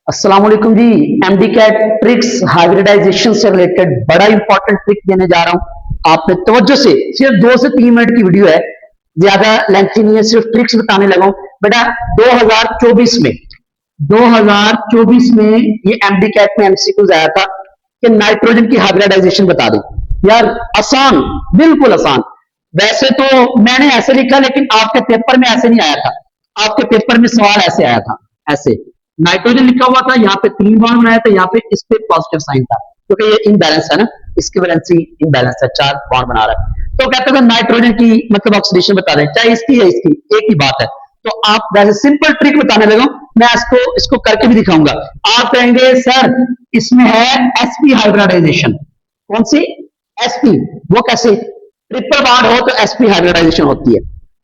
अस्सलाम वालेकुम जी। MD cat tricks hybridisation से रिलेटेड बड़ा इंपॉर्टेंट ट्रिक देने जा रहा हूं। आपने तवज्जो से, सिर्फ 2 से 3 मिनट की वीडियो है, ज्यादा लेंथी नहीं है, सिर्फ ट्रिक्स बताने लगा हूं बेटा। 2024 में 2024 में ये एमडी कैट में एमसीक्यूज आया था कि नाइट्रोजन की हाइब्रिडाइजेशन बता दो। यार आसान, बिल्कुल आसान। वैसे तो मैंने ऐसे लिखा, लेकिन आपके पेपर में ऐसे नहीं आया था। आपके पेपर में सवाल ऐसे आया था, ऐसे नाइट्रोजन लिखा हुआ था, यहाँ पे 3 बॉन्ड बनाया था, यहाँ पे इस पे पॉजिटिव साइन था, क्योंकि ये इनबैलेंस है ना, इसकी वैलेंसी इनबैलेंस है, 4 बॉन्ड बना रहा है। तो कहते हैं नाइट्रोजन की मतलब ऑक्सीडेशन बता दें, चाहे इसकी है इसकी, एक ही बात है। तो आप वैसे सिंपल ट्रिक बताने लगा, मैं इसको इसको करके भी दिखाऊंगा। आप कहेंगे सर इसमें है एसपी हाइब्रिडाइजेशन। कौन सी? एसपी। वो कैसे? ट्रिपल बॉन्ड हो तो एसपी हाइब्रिडाइजेशन होती है,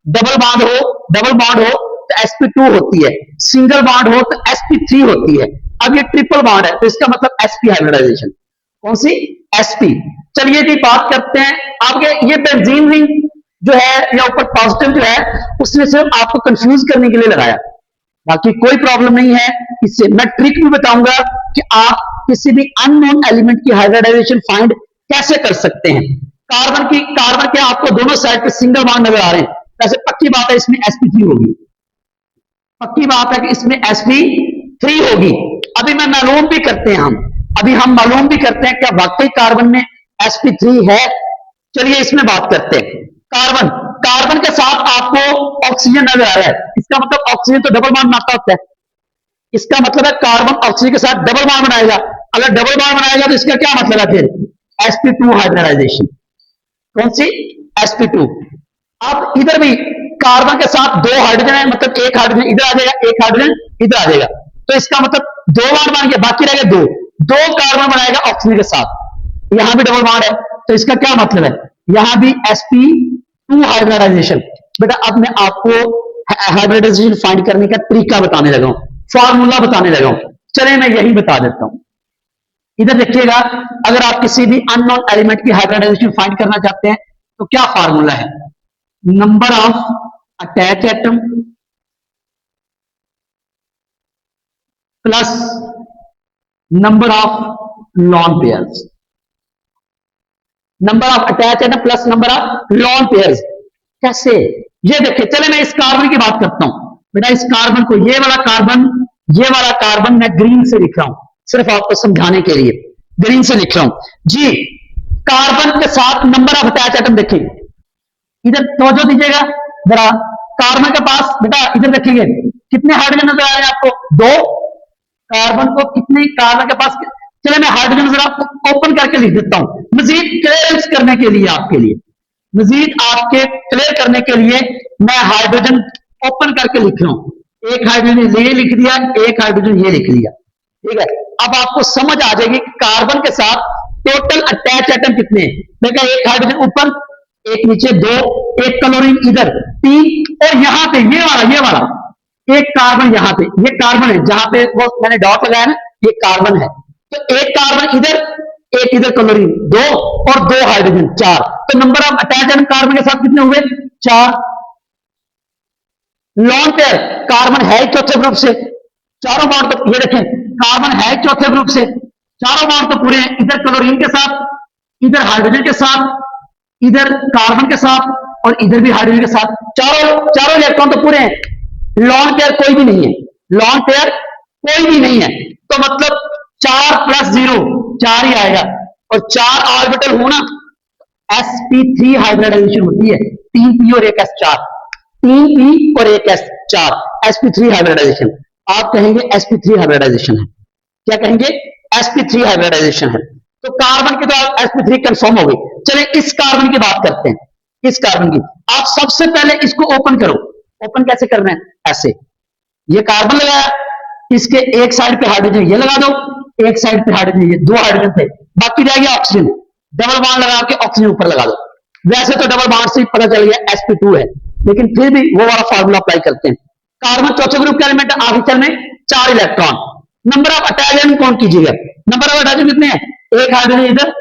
डबल बॉन्ड हो तो sp2 होती है, सिंगल बॉन्ड हो तो sp3 होती है। अब ये ट्रिपल बॉन्ड है तो इसका मतलब sp हाइब्रिडाइजेशन। कौन सी? sp। चलिए जी बात करते हैं। आपके ये बेंजीन रिंग जो है या ऊपर पॉजिटिव जो है, उसने सिर्फ आपको कंफ्यूज करने के लिए लगाया, बाकी कोई प्रॉब्लम नहीं है इससे। मैं ट्रिक भी बताऊंगा कि आप किसी भी अननोन एलिमेंट की हाइब्रिडाइजेशन फाइंड कैसे कर सकते हैं। कार्बन के आपको दोनों साइड पे सिंगल बॉन्ड नजर आ रहे हैं, वैसे पक्की बात है इसमें sp3 होगी, पक्की बात है कि इसमें sp3 होगी। अभी मैं मालूम भी करते हैं, हम मालूम भी करते हैं क्या वाकई कार्बन में sp3 है। चलिए इसमें बात करते हैं। कार्बन कार्बन के साथ आपको ऑक्सीजन नजर आ रहा है, इसका मतलब ऑक्सीजन तो डबल बॉन्ड बनाता होता है। इसका मतलब है कार्बन ऑक्सीजन के साथ डबल बॉन्ड बनाएगा। अगर डबल बॉन्ड बनाएगा तो इसका क्या मतलब है फिर? sp2 hybridisation. कौन सी? sp2। अब इधर भी कार्बन के साथ 2 हाइड्रोजन है, मतलब एक हाइड्रोजन इधर आ जाएगा, एक हाइड्रोजन इधर आ जाएगा, तो इसका मतलब 2 बॉन्ड बन गया, बाकी रह गया 2। 2 कार्बन बनाएगा ऑक्सीजन के साथ, यहां भी डबल बॉन्ड है, तो इसका क्या मतलब है? यहां भी sp2 हाइब्रिडाइजेशन। बेटा अब मैं आपको हाइब्रिडाइजेशन फाइंड करने का तरीका बताने लगा हूं, फॉर्मूला बताने लगा हूं। चले मैं यही बता देता हूं। इधर देखिएगा, अगर आप किसी भी अननोन एलिमेंट की हाइब्रिडाइजेशन फाइंड करना चाहते हैं तो क्या फार्मूला है? Number of attach atom plus number of lawn pairs. Number of attach atom plus number of lawn pairs. कैसे? ये देखिए, चले मैं इस कार्बन की बात करता हूं। बेटा इस कार्बन को, ये वाला कार्बन मैं ग्रीन से लिख रहा हूं, सिर्फ आपको समझाने के लिए ग्रीन से लिख रहा हूं जी। कार्बन के साथ नंबर ऑफ अटैच एटम देखें, इधर तवज्जो दीजिएगा जरा। कार्बन के पास बेटा इधर देखेंगे कितने हाइड्रोजन नजर आ रहे हैं आपको? 2। कार्बन को कितने, कार्बन के पास, चले मैं हाइड्रोजन जरा आपको ओपन करके लिख देता हूं, मजीद क्लियरेंस करने के लिए, आपके लिए मजीद आपके क्लियर करने के लिए मैं हाइड्रोजन ओपन करके लिख रहा हूं। एक हाइड्रोजन ये लिख दिया, एक हाइड्रोजन ये लिख दिया, ठीक है। अब आपको समझ आ जाएगी कि कार्बन के साथ टोटल अटैच एटम कितने हैं। देखा, एक हाइड्रोजन ऊपर, एक नीचे, 2, एक क्लोरीन इधर, 3, और यहां पे ये वाला एक कार्बन, यहां पे ये कार्बन है, जहां पे वो मैंने डॉट लगाया ना, ये कार्बन है। तो एक कार्बन इधर, एक इधर क्लोरीन, 2 और 2 हाइड्रोजन, 4। तो number of attach atom carbon के साथ कितने हुए? 4। लॉन पेयर, कार्बन है चौथे ग्रुप से, चारों बॉन्ड तो ये देखें, कार्बन है चौथे ग्रुप से, चारों बॉन्ड तो पूरे हैं, इधर क्लोरीन के साथ, इधर हाइड्रोजन के साथ, इधर कार्बन के साथ, और इधर भी हाइड्रोजन के साथ, चारों इलेक्ट्रॉन तो पूरे हैं। लॉन पेयर कोई भी नहीं है, लॉन पेयर कोई भी नहीं है, तो मतलब 4 + 0 4 ही आएगा, और 4 ऑर्बिटल हो ना, sp3 हाइब्रिडाइजेशन होती है। 3p और 1s 4, 3p और 1s 4, sp3 हाइब्रिडाइजेशन। आप कहेंगे sp3 हाइब्रिडाइजेशन है, क्या कहेंगे? sp3 हाइब्रिडाइजेशन है। तो कार्बन की तो sp3 कंफर्म हो गई। चलिए इस कार्बन की बात करते हैं, इस कार्बन की। आप सबसे पहले इसको ओपन करो। ओपन कैसे करना है? ऐसे, ये कार्बन लगाया, इसके एक साइड पे हाइड्रोजन ये लगा दो, एक साइड पे हाइड्रोजन, ये 2 हाइड्रोजन थे, बाकी रह गया ऑक्सीजन, डबल बॉन्ड लगा के ऑक्सीजन ऊपर लगा दो। वैसे तो डबल बॉन्ड से पता चल गया sp2 है, लेकिन फिर भी वो वाला फार्मूला अप्लाई करते हैं। कार्बन चौथे ग्रुप के एलिमेंट, आखिर में 4 इलेक्ट्रॉन। नंबर ऑफ अटैच कौन कीजिएगा? नंबर ऑफ अटैच कितने हैं? एक हाइड्रोजन इधर,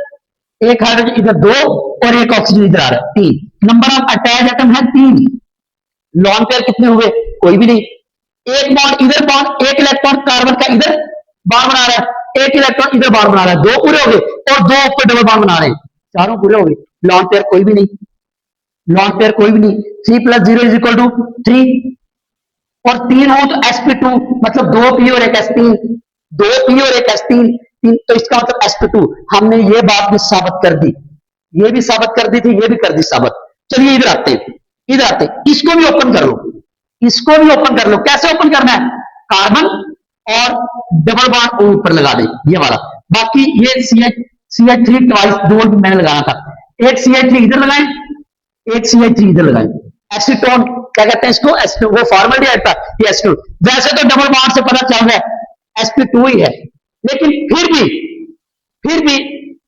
एक हाइड्रोजन इधर, 2, और एक ऑक्सीजन इधर आ रहा है, 3। नंबर ऑफ अटैच एटम है 3। लॉन पेयर कितने हुए? कोई भी नहीं। एक बॉन्ड इधर, बॉन्ड एक इलेक्ट्रॉन कार्बन का इधर, बॉन्ड बना रहा है, एक इलेक्ट्रॉन इधर बॉन्ड बना रहा है, दो पूरे हो गए और दो ऊपर डबल बॉन्ड बना रहे हैं, चारों पूरे हो गए, लॉन पेयर कोई भी नहीं, लॉन पेयर कोई भी नहीं, 3 + 0 = 3 और 3 हो तो sp2 मतलब 2p और एक s3, 2p और एक s3, तो इसका मतलब sp2। हमने ये बात भी साबित कर दी, ये भी साबित कर दी थी, ये भी कर दी साबित। चलिए इधर आते हैं, इधर आते हैं, इसको भी ओपन कर लो, इसको भी ओपन कर लो। कैसे ओपन करना है, कार्बन और डबल बॉन्ड ऊपर लगा दे, ये वाला। बाकी ये CH3 ट्वाइस दो मैंने लगाना था, एक CH3 इधर लगाएं, एक CH3 इधर लगाएं। एसीटोन क्या कहते हैं इसको, एसीटोन, वो फॉर्मल था ये एसीटोन। वैसे तो डबल बॉन्ड से पता चल रहा है sp2 ही है, लेकिन फिर भी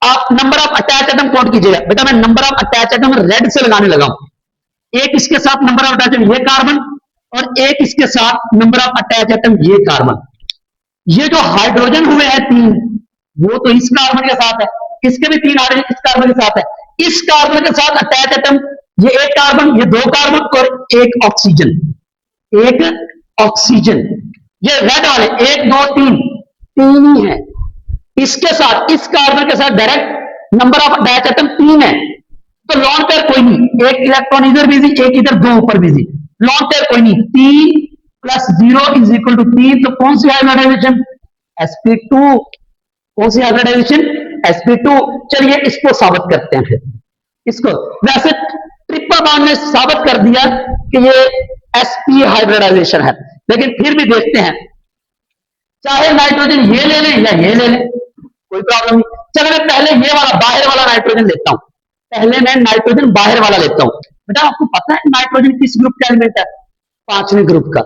आप number of attach atom count कीजिएगा। बेटा मैं number of attach atom red से लगाने लगा हूं, एक इसके साथ नंबर ऑफ अटैच एटम ये कार्बन और एक इसके साथ नंबर ऑफ अटैच एटम ये कार्बन। ये जो हाइड्रोजन हुए हैं 3 वो तो इस कार्बन के साथ है, इसके भी 3 हाइड्रोजन इस कार्बन के साथ है, इस कार्बन के साथ अटैच एटम ये एक कार्बन, ये 2 कार्बन और एक ऑक्सीजन, एक ऑक्सीजन। ये रेड वाले 1 2 3 3 ही है, इसके साथ इस कार्बन के साथ direct number of attach atom 3 है, तो लॉन पेयर कोई नहीं, एक इलेक्ट्रॉन इधर बिजी, एक इधर, दो ऊपर बिजी, लॉन पेयर कोई नहीं। 3 + 0 = 3, तो कौन सी हाइब्रिडाइजेशन, sp2। कौन सी हाइब्रिडाइजेशन, sp2। चलिए इसको साबित करते हैं फिर इसको। वैसे ट्रिपल बॉन्ड ने साबित कर दिया कि ये sp हाइब्रिडाइजेशन है, लेकिन फिर भी देखते हैं, चाहे नाइट्रोजन ये ले लें या ये ले लें कोई प्रॉब्लम नहीं। चलो मैं पहले ये वाला बाहर वाला नाइट्रोजन लेता हूं, पहले मैं नाइट्रोजन बाहर वाला लेता हूं। बेटा आपको पता है नाइट्रोजन किस ग्रुप का एलिमेंट है, 5वें ग्रुप का।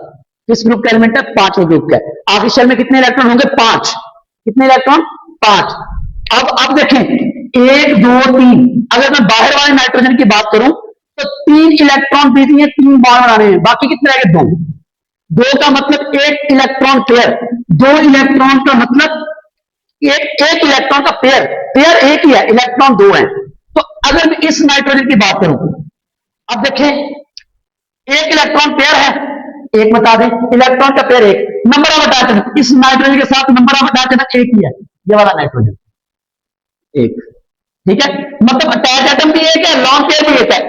किस ग्रुप का एलिमेंट है, 5वें ग्रुप का। आखिरी शेल में कितने इलेक्ट्रॉन होंगे, 5। कितने इलेक्ट्रॉन, 5। अब देखें 1 2 3, अगर मैं बाहर वाले नाइट्रोजन की बात करूं तो 3 इलेक्ट्रॉन बिजी है, 3 बॉन्ड बनाने हैं, बाकी कितने रह गए, 2। 2 का मतलब एक इलेक्ट्रॉन पेयर, 2 इलेक्ट्रॉन का मतलब एक इलेक्ट्रॉन का पेयर एक ही है, इलेक्ट्रॉन 2 है। तो अगर मैं इस नाइट्रोजन की बात करूं, अब देखें एक इलेक्ट्रॉन पेयर है, एक बता दें, इलेक्ट्रॉन का पेयर एक, नंबर ऑफ अटैचमेंट इस नाइट्रोजन के साथ नंबर ऑफ अटैचमेंट एक ही है, ये वाला नाइट्रोजन एक, ठीक है। मतलब अटैच एटम भी एक है, लॉन्ग पेयर भी एक है,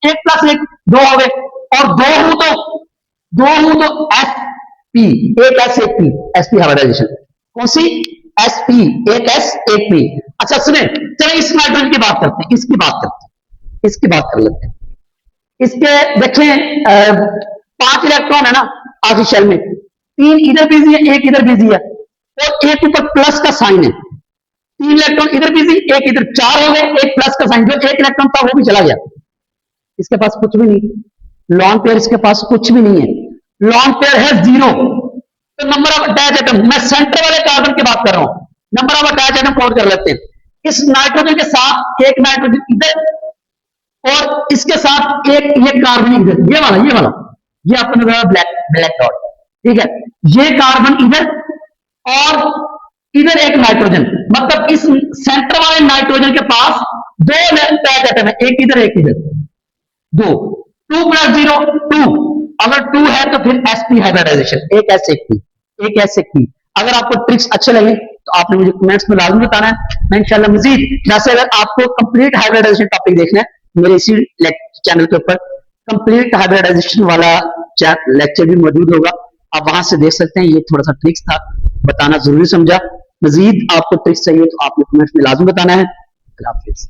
एक प्लस एक 2 हो गए, और 2 हूं तो sp, एक s एक p, sp हाइब्रिडाइजेशन। कौन सी, sp, एक s एक p। अच्छा सुने, चलो इस नाइट्रोजन की बात करते हैं, इसकी बात कर लेते हैं। इसके देखें 5 इलेक्ट्रॉन है ना आखिरी शेल में, 3 इधर बिजी है, एक इधर बिजी है, और एक ऊपर प्लस का साइन है। 3 इलेक्ट्रॉन इधर बिजी, एक इधर, 4 हो गए, एक प्लस का साइन, जो एक इलेक्ट्रॉन था वो भी चला गया, इसके पास कुछ भी नहीं, लॉन पेयर इसके पास कुछ भी नहीं है, लॉन पेयर है 0। तो नंबर ऑफ अटैच एटम, मैं सेंटर वाले कार्बन की बात कर रहा हूं, number of attach atom count कर लेते हैं। इस नाइट्रोजन के साथ एक नाइट्रोजन इधर और इसके साथ एक ये कार्बन इधर, ये वाला ये आपने बताया ब्लैक डॉट, ठीक है। ये कार्बन इधर और इधर एक नाइट्रोजन, मतलब इस सेंटर वाले नाइट्रोजन के पास 2 अटैच एटम है, एक इधर 2। 2 + 0 2, अगर 2 है तो फिर sp हाइब्रिडाइजेशन, एक s एक p। अगर आपको ट्रिक्स अच्छे लगे तो आपने मुझे कमेंट्स में लाजमी बताना है, मैं इंशाल्लाह मजीद। वैसे अगर आपको कंप्लीट हाइब्रिडाइजेशन टॉपिक देखना है मेरे इसी चैनल के ऊपर कंप्लीट हाइब्रिडाइजेशन वाला लेक्चर भी मौजूद होगा, आप वहां से देख सकते हैं। ये थोड़ा सा ट्रिक्स था, बताना जरूरी समझा। मजीद आपको ट्रिक्स चाहिए तो आपने कमेंट्स में लाजमी बताना है। अल्लाह हाफिज़।